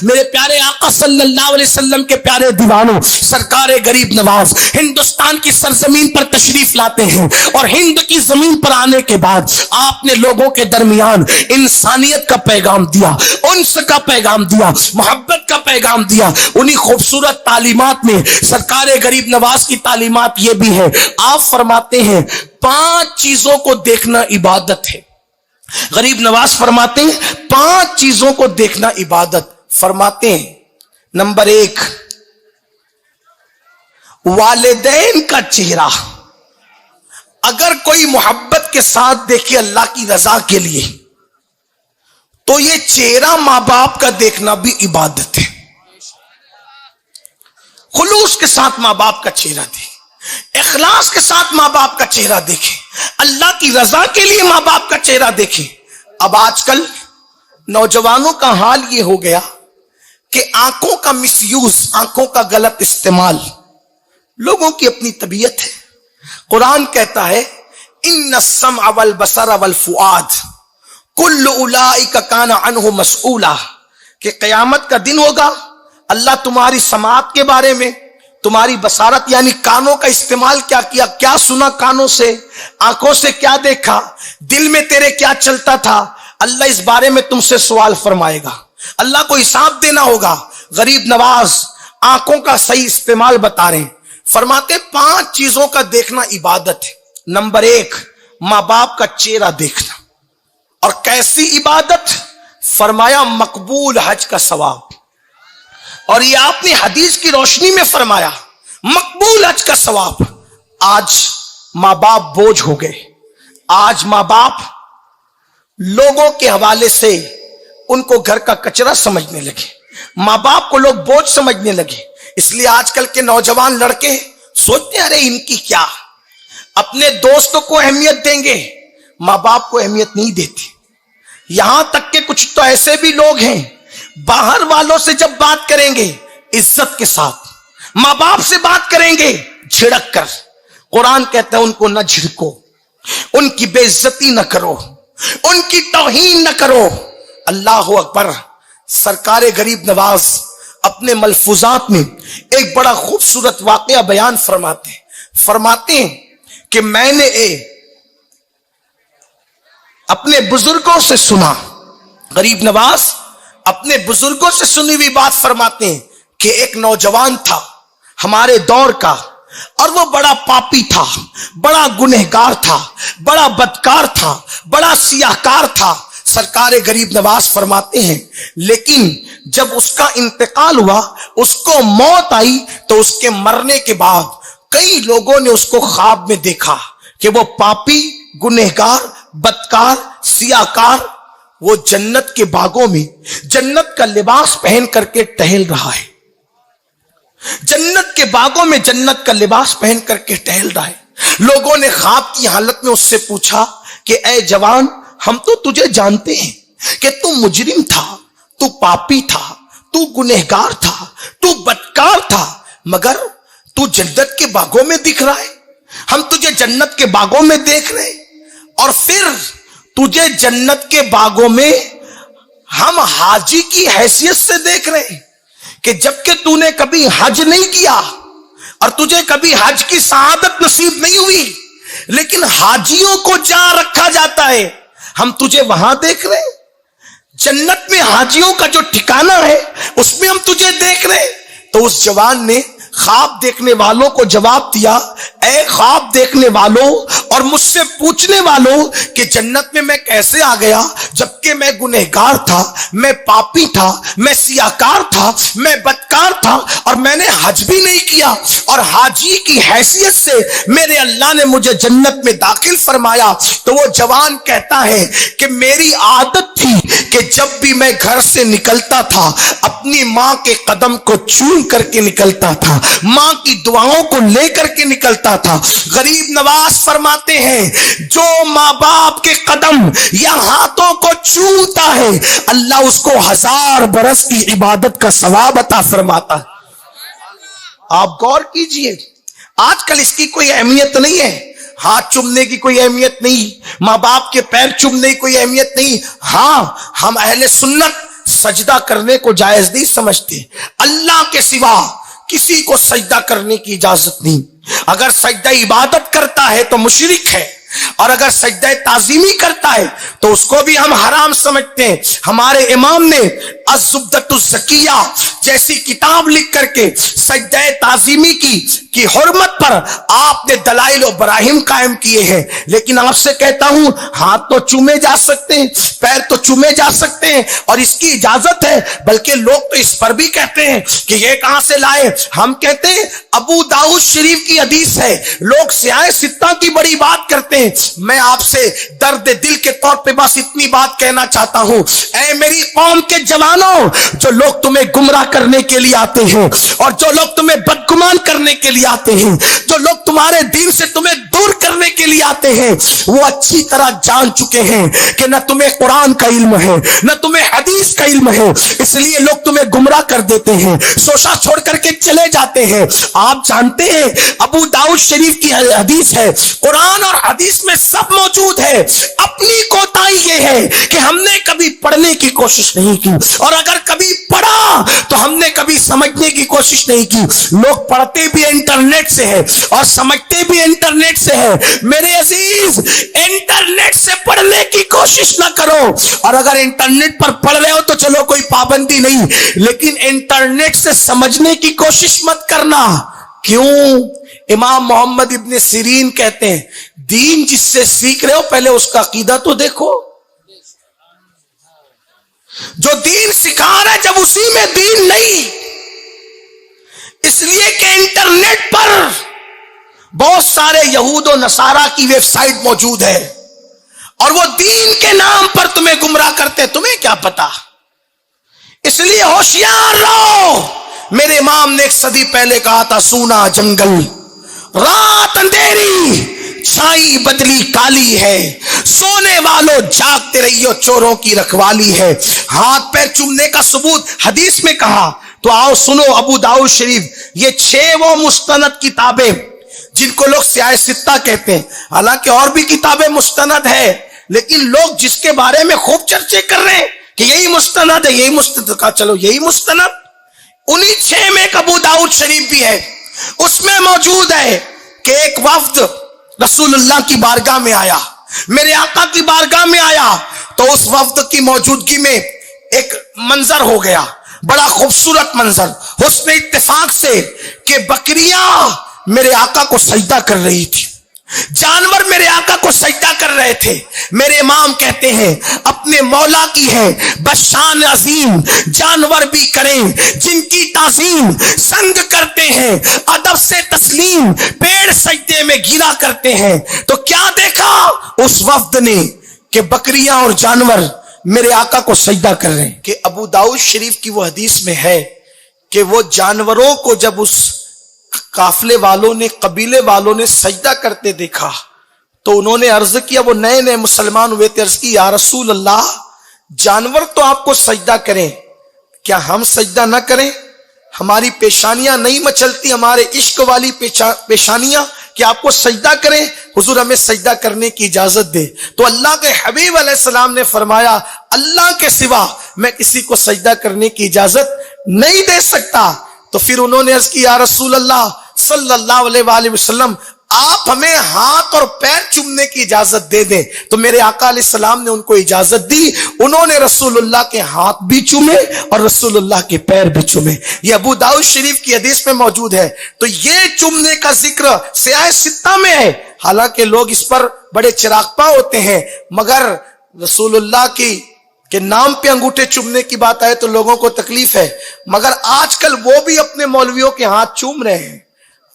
میرے پیارے آقا صلی اللہ علیہ وسلم کے پیارے دیوانوں، سرکار غریب نواز ہندوستان کی سرزمین پر تشریف لاتے ہیں، اور ہند کی زمین پر آنے کے بعد آپ نے لوگوں کے درمیان انسانیت کا پیغام دیا، انس کا پیغام دیا، محبت کا پیغام دیا۔ انہی خوبصورت تعلیمات میں سرکار غریب نواز کی تعلیمات یہ بھی ہے، آپ فرماتے ہیں 5 چیزوں کو دیکھنا عبادت ہے۔ غریب نواز فرماتے ہیں 5 چیزوں کو دیکھنا عبادت۔ فرماتے ہیں نمبر 1، والدین کا چہرہ۔ اگر کوئی محبت کے ساتھ دیکھے اللہ کی رضا کے لیے تو یہ چہرہ ماں باپ کا دیکھنا بھی عبادت ہے۔ خلوص کے ساتھ ماں باپ کا چہرہ دیکھے، اخلاص کے ساتھ ماں باپ کا چہرہ دیکھے، اللہ کی رضا کے لیے ماں باپ کا چہرہ دیکھے۔ اب آج کل نوجوانوں کا حال یہ ہو گیا کہ آنکھوں کا مس یوز، آنکھوں کا غلط استعمال، لوگوں کی اپنی طبیعت ہے۔ قرآن کہتا ہے ان السمع والبصر والفؤاد کل اولئک کان عنہ مسئولا، کہ قیامت کا دن ہوگا، اللہ تمہاری سماعت کے بارے میں، تمہاری بصارت یعنی کانوں کا استعمال کیا کیا، کیا سنا کانوں سے، آنکھوں سے کیا دیکھا، دل میں تیرے کیا چلتا تھا، اللہ اس بارے میں تم سے سوال فرمائے گا، اللہ کو حساب دینا ہوگا۔ غریب نواز آنکھوں کا صحیح استعمال بتا رہے ہیں، فرماتے 5 چیزوں کا دیکھنا عبادت ہے۔ نمبر 1، ماں باپ کا چہرہ دیکھنا۔ اور کیسی عبادت؟ فرمایا مقبول حج کا ثواب۔ اور یہ آپ نے حدیث کی روشنی میں فرمایا مقبول حج کا ثواب۔ آج ماں باپ بوجھ ہو گئے، آج ماں باپ لوگوں کے حوالے سے ان کو گھر کا کچرا سمجھنے لگے، ماں باپ کو لوگ بوجھ سمجھنے لگے۔ اس لیے آج کل کے نوجوان لڑکے سوچتے ہیں ارے ان کی کیا، اپنے دوستوں کو اہمیت دیں گے، ماں باپ کو اہمیت نہیں دیتے۔ یہاں تک کہ کچھ تو ایسے بھی لوگ ہیں باہر والوں سے جب بات کریں گے عزت کے ساتھ، ماں باپ سے بات کریں گے جھڑک کر۔ قرآن کہتا ہے ان کو نہ جھڑکو، ان کی بے عزتی نہ کرو، ان کی توہین نہ کرو۔ اللہ اکبر۔ سرکار غریب نواز اپنے ملفوظات میں ایک بڑا خوبصورت واقعہ بیان فرماتے ہیں کہ میں نے اپنے بزرگوں سے سنا، غریب نواز اپنے بزرگوں سے سنی ہوئی بات فرماتے ہیں کہ ایک نوجوان تھا ہمارے دور کا، اور وہ بڑا پاپی تھا، بڑا گنہگار تھا، بڑا بدکار تھا، بڑا سیاہکار تھا۔ سرکار غریب نواز فرماتے ہیں لیکن جب اس کا انتقال ہوا، اس کو موت آئی، تو اس کے مرنے کے بعد کئی لوگوں نے اس کو خواب میں دیکھا کہ وہ پاپی، گنہگار، بدکار، سیاہکار وہ جنت کے باغوں میں جنت کا لباس پہن کر کے ٹہل رہا ہے، جنت کے باغوں میں جنت کا لباس پہن کر کے ٹہل رہا ہے۔ لوگوں نے خواب کی حالت میں اس سے پوچھا کہ اے جوان، ہم تو تجھے جانتے ہیں کہ تو مجرم تھا، تو پاپی تھا، تو گنہگار تھا، تو بدکار تھا، مگر تو جنت کے باغوں میں دکھ رہا ہے، ہم تجھے جنت کے باغوں میں دیکھ رہے ہیں، اور پھر تجھے جنت کے باغوں میں ہم حاجی کی حیثیت سے دیکھ رہے ہیں کہ جبکہ تو نے کبھی حج نہیں کیا اور تجھے کبھی حج کی سعادت نصیب نہیں ہوئی، لیکن حاجیوں کو جہاں رکھا جاتا ہے ہم تجھے وہاں دیکھ رہے ہیں، جنت میں حاجیوں کا جو ٹھکانہ ہے اس میں ہم تجھے دیکھ رہے ہیں۔ تو اس جوان نے خواب دیکھنے والوں کو جواب دیا، اے خواب دیکھنے والوں اور مجھ سے پوچھنے والوں کہ جنت میں کیسے آ گیا جبکہ میں گنہگار تھا، میں پاپی تھا، میں سیاہکار تھا، میں بدکار تھا، اور میں نے حج بھی نہیں کیا، اور حاجی کی حیثیت سے میرے اللہ نے مجھے جنت میں داخل فرمایا۔ تو وہ جوان کہتا ہے کہ میری عادت تھی کہ جب بھی میں گھر سے نکلتا تھا اپنی ماں کے قدم کو چوم کر کے نکلتا تھا، ماں کی دعاؤں کو لے کر کے نکلتا تھا۔ غریب نواز فرماتے ہیں جو ماں باپ کے قدم یا ہاتھوں کو چومتا ہے اللہ اس کو 1000 برس کی عبادت کا ثواب عطا فرماتا ہے۔ آپ غور کیجئے، آج کل اس کی کوئی اہمیت نہیں ہے، ہاتھ چومنے کی کوئی اہمیت نہیں، ماں باپ کے پیر چومنے کی کوئی اہمیت نہیں۔ ہاں، ہم اہل سنت सजदा करने को जायज नहीं समझते। अल्लाह के सिवा किसी को सजदा करने की इजाजत नहीं। अगर सजदा इबादत करता है तो मुशरिक है, और अगर सजदा ताजीमी करता है तो उसको भी हम हराम समझते हैं। हमारे इमाम ने अज़्ज़ुब्दतुज़ ज़किया जैसी किताब लिख करके सजदा ताजीमी की हुर्मत पर आपने दलाइल और बराहिम कायम किए हैं। लेकिन आपसे कहता हूं, हाथ तो चूमे जा सकते हैं, पैर तो चूमे जा सकते हैं और इसकी इजाजत है। बल्कि लोग तो इस पर भी कहते हैं कि ये कहां से लाए। हम कहते हैं अबू दाऊद शरीफ की हदीस है। लोग सियाह सित्ता की बड़ी बात करते हैं। मैं आपसे दर्द दिल के तौर पे बस इतनी बात कहना चाहता हूं, ऐ मेरी कौम के जवानों, जो लोग तुम्हें गुमराह करने के लिए आते हैं और जो लोग तुम्हें बदगुमान करने के लिए आते हैं, जो लोग तुम्हारे दीन से तुम्हें दूर करने के लिए आते हैं, वो अच्छी तरह जान चुके हैं कि न तुम्हें कुरान का इल्म है, न तुम्हें हदीस का इल्म है, इसलिए लोग तुम्हें गुमराह कर देते हैं, सोशा छोड़ करके चले जाते हैं। आप जानते हैं अबू दाऊद शरीफ की हदीस है, कुरान और हदीस में सब मौजूद है। अपनी कोताही ये है कि हमने कभी पढ़ने की कोशिश नहीं की, और अगर कभी पढ़ा तो हमने कभी समझने की कोशिश नहीं की। लोग पढ़ते भी इंटरनेट से है और समझते भी इंटरनेट से है। मेरे अजीज, इंटरनेट से पढ़ने की कोशिश ना करो, और अगर इंटरनेट पर पढ़ रहे हो तो चलो कोई पाबंदी नहीं, लेकिन इंटरनेट से समझने की कोशिश मत करना। क्यों? इमाम मोहम्मद इब्ने सिरीन कहते हैं, दीन जिससे सीख रहे हो पहले उसका अकीदा तो देखो। जो दीन सिखा रहा है जब उसी में दीन नहीं, इसलिए कि इंटरनेट पर बहुत सारे यहूद और नसारा की वेबसाइट मौजूद है और वो दीन के नाम पर तुम्हें गुमराह करते हैं, तुम्हें क्या पता। इसलिए होशियार रहो। मेरे इमाम ने एक सदी पहले कहा था, सूना जंगल रात अंधेरी, छाई बदली काली है, सोने वालों जागते रहियो, चोरों की रखवाली है। हाथ पैर चूमने का सबूत हदीस में कहा। तो आओ सुनो, अबू दाऊद शरीफ, ये 6 वो मुस्तनद किताबें जिनको लोग सियाह सित्ता कहते हैं। हालांकि और भी किताबें मुस्तनद है, लेकिन लोग जिसके बारे में खूब चर्चे कर रहे हैं कि यही मुस्तनद है, यही मुस्तनद का, चलो यही मुस्तनद। उन्हीं 6 में एक अबू दाऊद शरीफ भी है। उसमें मौजूद है कि एक वफ्द रसूलुल्लाह की बारगाह में आया, मेरे आका की बारगाह में आया, तो उस वफ्द की मौजूदगी में एक मंजर हो गया, बड़ा खूबसूरत मंजर, हुस्न इत्तेफाक से कि बकरियां मेरे आका को सजदा कर रही थी, जानवर मेरे आका को सजदा कर रहे थे। मेरे इमाम कहते हैं, अपने मौला की है बशान अजीम, जानवर भी करें जिनकी ताजीम, संग करते हैं अदब से तस्लीम, पेड़ सजदे में गिरा करते हैं। तो क्या देखा उस वफ्द ने कि बकरियां और जानवर मेरे आका को सजदा कर रहे हैं। कि अबू दाऊद शरीफ की वो हदीस में है कि वो जानवरों को जब उस काफले वालों ने, कबीले वालों ने सजदा करते देखा तो उन्होंने अर्ज किया, वो नए नए मुसलमान हुए थे, अर्ज की, या रसूल अल्लाह, जानवर तो आपको सजदा करें, क्या हम सजदा ना करें? हमारी पेशानियां नहीं मचलती, हमारे इश्क वाली पेशानियां, कि आपको सजदा करें? हुजूर हमें सजदा करने की इजाजत दे। तो अल्लाह के हबीब अलैहिस्सलाम ने फरमाया, अल्लाह के सिवा मैं किसी को सजदा करने की इजाजत नहीं दे सकता। तो फिर उन्होंने अर्ज की, या रसूल अल्लाह सल्लल्लाहु अलैहि वसल्लम, आप हमें हाथ और पैर चूमने की इजाजत दे दें। तो मेरे आका अलैहिस्सलाम ने उनको इजाजत दी, उन्होंने रसूलुल्लाह के हाथ भी चूमे और रसूलुल्लाह के पैर भी चूमे। ये अबू दाऊद शरीफ की हदीस में मौजूद है। तो ये चूमने का जिक्र सियाह सित्ता में है। हालांकि लोग इस पर बड़े चिरागपा होते हैं, मगर रसूलुल्लाह के नाम पे अंगूठे चूमने की बात आए तो लोगों को तकलीफ है, मगर आजकल वो भी अपने मौलवियों के हाथ चूम रहे हैं।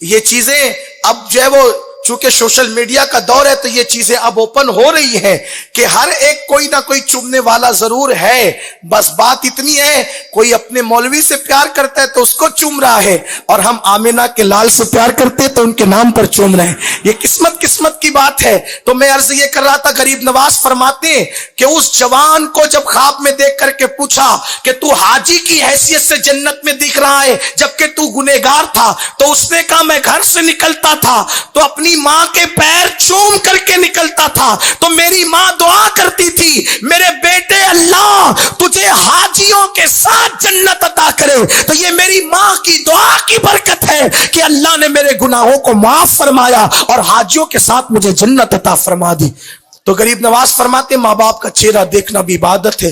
ये चीजें अब जो है वो, चूंकि सोशल मीडिया का दौर है, तो ये चीजें अब ओपन हो रही हैं कि हर एक कोई ना कोई चूमने वाला जरूर है। बस बात इतनी है, कोई अपने मौलवी से प्यार करता है तो उसको चूम रहा है, और हम आमिना के लाल से प्यार करते हैं तो उनके नाम पर चूम रहे हैं। ये किस्मत की बात है। तो मैं अर्ज ये कर रहा था, गरीब नवाज फरमाते कि उस जवान को जब ख्वाब में देख करके पूछा कि तू हाजी की हैसियत से जन्नत में दिख रहा है जबकि तू गुनहगार था, तो उसने कहा मैं घर से निकलता था तो अपनी ماں کے پیر چوم کر کے نکلتا تھا تو میری ماں دعا کرتی تھی میرے بیٹے اللہ تجھے حاجیوں کے ساتھ جنت عطا کرے. تو یہ میری ماں کی دعا کی برکت ہے کہ اللہ نے میرے گناہوں کو معاف فرمایا اور حاجیوں کے ساتھ مجھے جنت عطا فرما دی. تو غریب نواز فرماتے ماں باپ کا چہرہ دیکھنا بھی عبادت ہے.